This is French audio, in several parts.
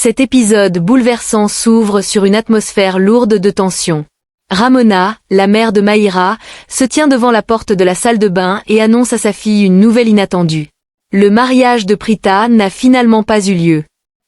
Cet épisode bouleversant s'ouvre sur une atmosphère lourde de tension. Ramona, la mère de Mayra, se tient devant la porte de la salle de bain et annonce à sa fille une nouvelle inattendue. Le mariage de Prita n'a finalement pas eu lieu.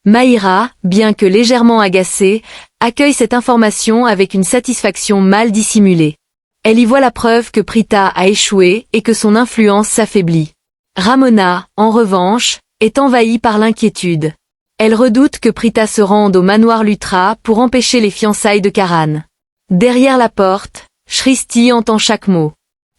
Mayra, bien que légèrement agacée, accueille cette information avec une satisfaction mal dissimulée. Elle y voit la preuve que Prita a échoué et que son influence s'affaiblit. Ramona, en revanche, est envahie par l'inquiétude. Elle redoute que Prita se rende au manoir Lutra pour empêcher les fiançailles de Karan. Derrière la porte, Shristi entend chaque mot.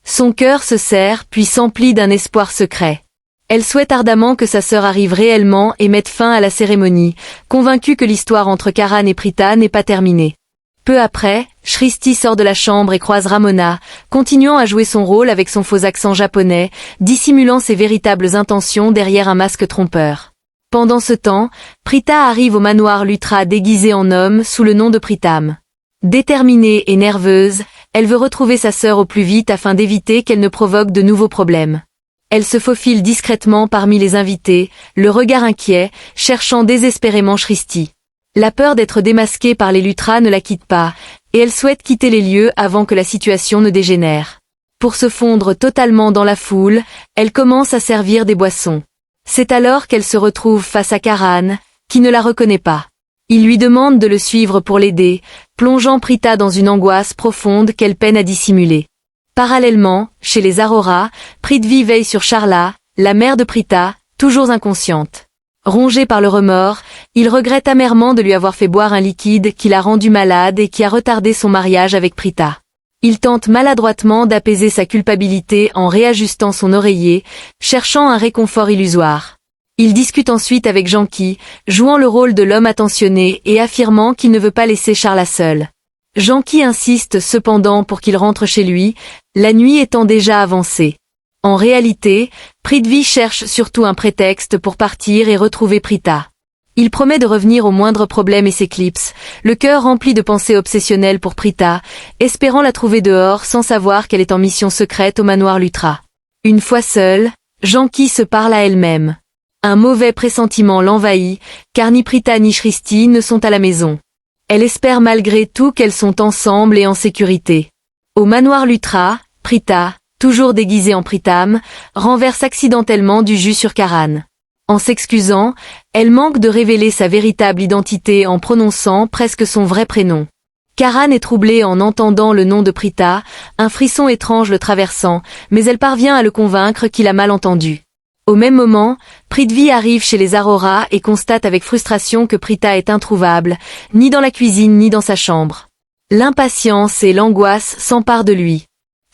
Son cœur se serre puis s'emplit d'un espoir secret. Elle souhaite ardemment que sa sœur arrive réellement et mette fin à la cérémonie, convaincue que l'histoire entre Karan et Prita n'est pas terminée. Peu après, Shristi sort de la chambre et croise Ramona, continuant à jouer son rôle avec son faux accent japonais, dissimulant ses véritables intentions derrière un masque trompeur. Pendant ce temps, Prita arrive au manoir Lutra déguisée en homme sous le nom de Pritam. Déterminée et nerveuse, elle veut retrouver sa sœur au plus vite afin d'éviter qu'elle ne provoque de nouveaux problèmes. Elle se faufile discrètement parmi les invités, le regard inquiet, cherchant désespérément Shristi. La peur d'être démasquée par les Lutra ne la quitte pas, et elle souhaite quitter les lieux avant que la situation ne dégénère. Pour se fondre totalement dans la foule, elle commence à servir des boissons. C'est alors qu'elle se retrouve face à Karan, qui ne la reconnaît pas. Il lui demande de le suivre pour l'aider, plongeant Prita dans une angoisse profonde qu'elle peine à dissimuler. Parallèlement, chez les Arora, Prithvi veille sur Charla, la mère de Prita, toujours inconsciente. Rongé par le remords, il regrette amèrement de lui avoir fait boire un liquide qui l'a rendu malade et qui a retardé son mariage avec Prita. Il tente maladroitement d'apaiser sa culpabilité en réajustant son oreiller, cherchant un réconfort illusoire. Il discute ensuite avec Janki, jouant le rôle de l'homme attentionné et affirmant qu'il ne veut pas laisser Charla seule. Janki insiste cependant pour qu'il rentre chez lui, la nuit étant déjà avancée. En réalité, Prithvi cherche surtout un prétexte pour partir et retrouver Prita. Il promet de revenir au moindre problème et s'éclipse, le cœur rempli de pensées obsessionnelles pour Prita, espérant la trouver dehors sans savoir qu'elle est en mission secrète au manoir Lutra. Une fois seule, Janki se parle à elle-même. Un mauvais pressentiment l'envahit, car ni Prita ni Shristi ne sont à la maison. Elle espère malgré tout qu'elles sont ensemble et en sécurité. Au manoir Lutra, Prita, toujours déguisée en Pritam, renverse accidentellement du jus sur Karan. En s'excusant, elle manque de révéler sa véritable identité en prononçant presque son vrai prénom. Karan est troublée en entendant le nom de Prita, un frisson étrange le traversant, mais elle parvient à le convaincre qu'il a mal entendu. Au même moment, Prithvi arrive chez les Arora et constate avec frustration que Prita est introuvable, ni dans la cuisine ni dans sa chambre. L'impatience et l'angoisse s'emparent de lui.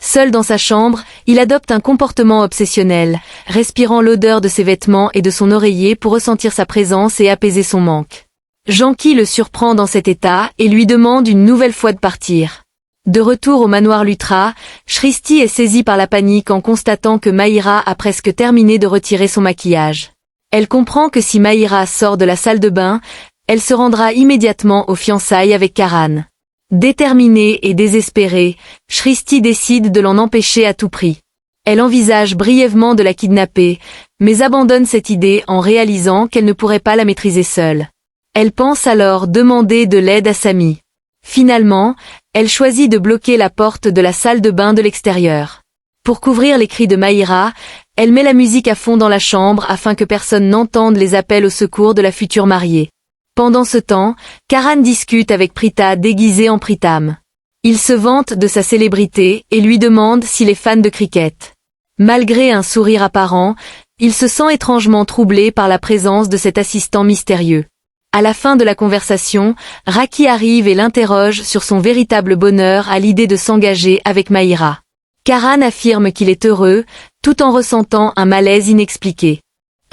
Seul dans sa chambre, il adopte un comportement obsessionnel, respirant l'odeur de ses vêtements et de son oreiller pour ressentir sa présence et apaiser son manque. Janki le surprend dans cet état et lui demande une nouvelle fois de partir. De retour au manoir Lutra, Shristi est saisie par la panique en constatant que Mayra a presque terminé de retirer son maquillage. Elle comprend que si Mayra sort de la salle de bain, elle se rendra immédiatement aux fiançailles avec Karan. Déterminée et désespérée, Shristi décide de l'en empêcher à tout prix. Elle envisage brièvement de la kidnapper, mais abandonne cette idée en réalisant qu'elle ne pourrait pas la maîtriser seule. Elle pense alors demander de l'aide à Sami. Finalement, elle choisit de bloquer la porte de la salle de bain de l'extérieur. Pour couvrir les cris de Mayra, elle met la musique à fond dans la chambre afin que personne n'entende les appels au secours de la future mariée. Pendant ce temps, Karan discute avec Prita déguisée en Pritam. Il se vante de sa célébrité et lui demande s'il est fan de cricket. Malgré un sourire apparent, il se sent étrangement troublé par la présence de cet assistant mystérieux. À la fin de la conversation, Raki arrive et l'interroge sur son véritable bonheur à l'idée de s'engager avec Mayra. Karan affirme qu'il est heureux, tout en ressentant un malaise inexpliqué.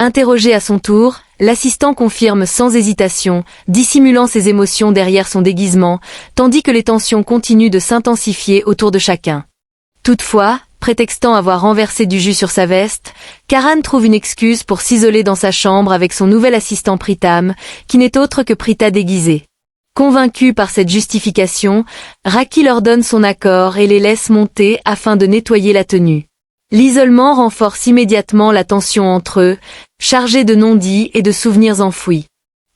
Interrogé à son tour, l'assistant confirme sans hésitation, dissimulant ses émotions derrière son déguisement, tandis que les tensions continuent de s'intensifier autour de chacun. Toutefois, prétextant avoir renversé du jus sur sa veste, Karan trouve une excuse pour s'isoler dans sa chambre avec son nouvel assistant Pritam, qui n'est autre que Prita déguisée. Convaincu par cette justification, Raki leur donne son accord et les laisse monter afin de nettoyer la tenue. L'isolement renforce immédiatement la tension entre eux, chargée de non-dits et de souvenirs enfouis.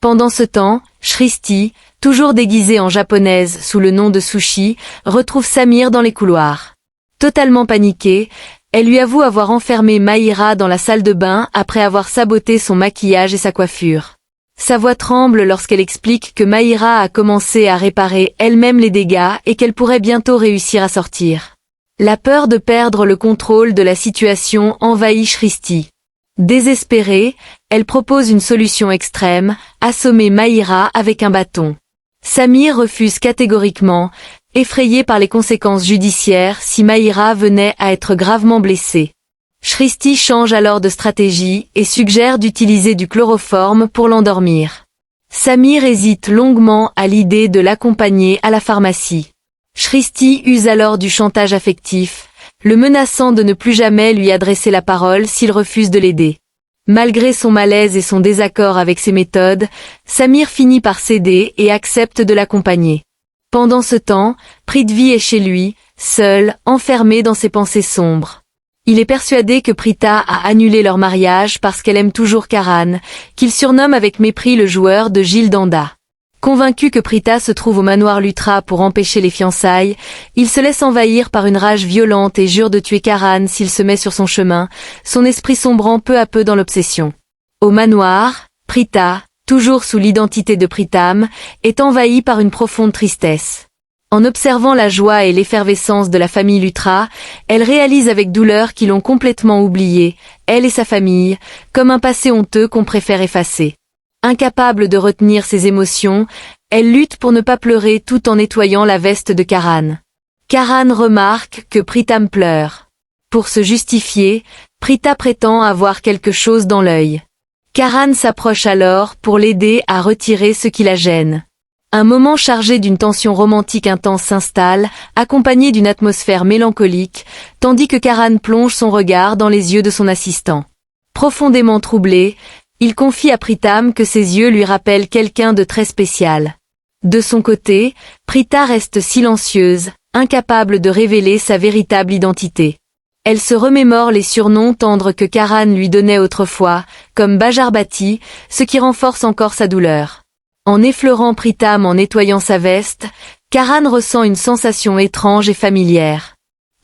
Pendant ce temps, Shristi, toujours déguisée en japonaise sous le nom de Sushi, retrouve Samir dans les couloirs. Totalement paniquée, elle lui avoue avoir enfermé Mahira dans la salle de bain après avoir saboté son maquillage et sa coiffure. Sa voix tremble lorsqu'elle explique que Mahira a commencé à réparer elle-même les dégâts et qu'elle pourrait bientôt réussir à sortir. La peur de perdre le contrôle de la situation envahit Shristi. Désespérée, elle propose une solution extrême, assommer Mahira avec un bâton. Samir refuse catégoriquement, effrayé par les conséquences judiciaires si Mahira venait à être gravement blessée. Shristi change alors de stratégie et suggère d'utiliser du chloroforme pour l'endormir. Samir hésite longuement à l'idée de l'accompagner à la pharmacie. Shristi use alors du chantage affectif, le menaçant de ne plus jamais lui adresser la parole s'il refuse de l'aider. Malgré son malaise et son désaccord avec ses méthodes, Samir finit par céder et accepte de l'accompagner. Pendant ce temps, Prithvi est chez lui, seul, enfermé dans ses pensées sombres. Il est persuadé que Prita a annulé leur mariage parce qu'elle aime toujours Karan, qu'il surnomme avec mépris le joueur de Gilles Danda. Convaincu que Prita se trouve au manoir Lutra pour empêcher les fiançailles, il se laisse envahir par une rage violente et jure de tuer Karan s'il se met sur son chemin, son esprit sombrant peu à peu dans l'obsession. Au manoir, Prita, toujours sous l'identité de Pritam, est envahie par une profonde tristesse. En observant la joie et l'effervescence de la famille Lutra, elle réalise avec douleur qu'ils l'ont complètement oubliée, elle et sa famille, comme un passé honteux qu'on préfère effacer. Incapable de retenir ses émotions, elle lutte pour ne pas pleurer tout en nettoyant la veste de Karan. Karan remarque que Pritam pleure. Pour se justifier, Prita prétend avoir quelque chose dans l'œil. Karan s'approche alors pour l'aider à retirer ce qui la gêne. Un moment chargé d'une tension romantique intense s'installe, accompagné d'une atmosphère mélancolique, tandis que Karan plonge son regard dans les yeux de son assistant. Profondément troublé, il confie à Pritam que ses yeux lui rappellent quelqu'un de très spécial. De son côté, Prita reste silencieuse, incapable de révéler sa véritable identité. Elle se remémore les surnoms tendres que Karan lui donnait autrefois, comme Bajarbati, ce qui renforce encore sa douleur. En effleurant Pritam en nettoyant sa veste, Karan ressent une sensation étrange et familière.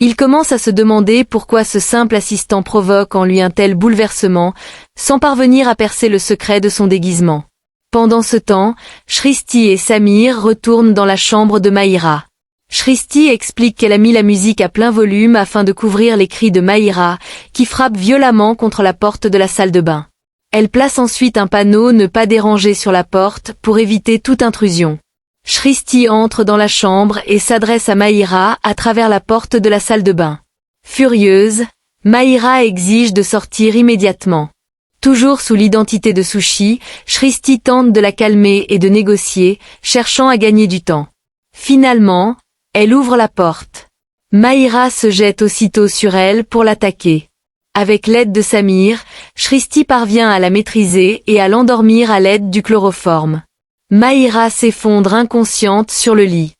Il commence à se demander pourquoi ce simple assistant provoque en lui un tel bouleversement, sans parvenir à percer le secret de son déguisement. Pendant ce temps, Shristi et Samir retournent dans la chambre de Mahira. Shristi explique qu'elle a mis la musique à plein volume afin de couvrir les cris de Mahira, qui frappe violemment contre la porte de la salle de bain. Elle place ensuite un panneau « Ne pas déranger » sur la porte pour éviter toute intrusion. Shristi entre dans la chambre et s'adresse à Mahira à travers la porte de la salle de bain. Furieuse, Mahira exige de sortir immédiatement. Toujours sous l'identité de Sushi, Shristi tente de la calmer et de négocier, cherchant à gagner du temps. Finalement, elle ouvre la porte. Mahira se jette aussitôt sur elle pour l'attaquer. Avec l'aide de Samir, Shristi parvient à la maîtriser et à l'endormir à l'aide du chloroforme. Mahira s'effondre inconsciente sur le lit.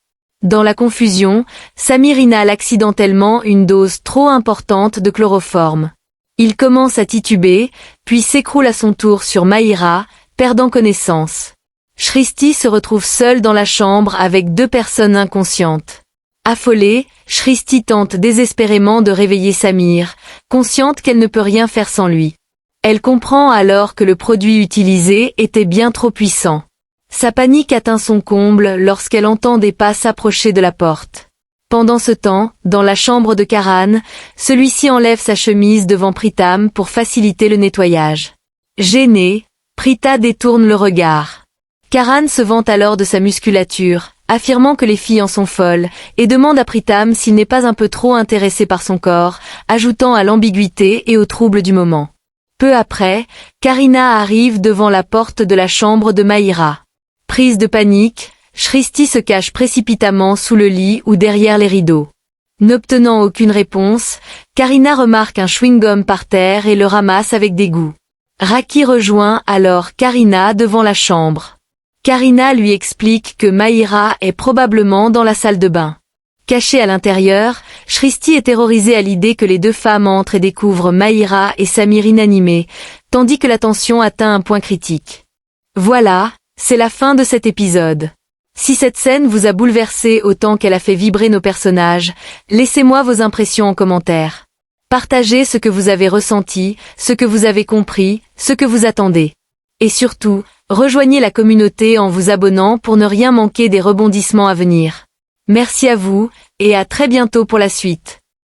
Dans la confusion, Samir inhale accidentellement une dose trop importante de chloroforme. Il commence à tituber, puis s'écroule à son tour sur Mahira, perdant connaissance. Shristi se retrouve seule dans la chambre avec deux personnes inconscientes. Affolée, Shristi tente désespérément de réveiller Samir, consciente qu'elle ne peut rien faire sans lui. Elle comprend alors que le produit utilisé était bien trop puissant. Sa panique atteint son comble lorsqu'elle entend des pas s'approcher de la porte. Pendant ce temps, dans la chambre de Karan, celui-ci enlève sa chemise devant Pritam pour faciliter le nettoyage. Gênée, Prita détourne le regard. Karan se vante alors de sa musculature, affirmant que les filles en sont folles, et demande à Pritam s'il n'est pas un peu trop intéressé par son corps, ajoutant à l'ambiguïté et au trouble du moment. Peu après, Karina arrive devant la porte de la chambre de Mahira. Prise de panique, Shristi se cache précipitamment sous le lit ou derrière les rideaux. N'obtenant aucune réponse, Karina remarque un chewing-gum par terre et le ramasse avec dégoût. Raki rejoint alors Karina devant la chambre. Karina lui explique que Mahira est probablement dans la salle de bain. Cachée à l'intérieur, Shristi est terrorisée à l'idée que les deux femmes entrent et découvrent Mahira et Samir inanimés, tandis que la tension atteint un point critique. Voilà, C'est la fin de cet épisode. Si cette scène vous a bouleversé autant qu'elle a fait vibrer nos personnages, laissez-moi vos impressions en commentaire. Partagez ce que vous avez ressenti, ce que vous avez compris, ce que vous attendez. Et surtout, rejoignez la communauté en vous abonnant pour ne rien manquer des rebondissements à venir. Merci à vous, et à très bientôt pour la suite.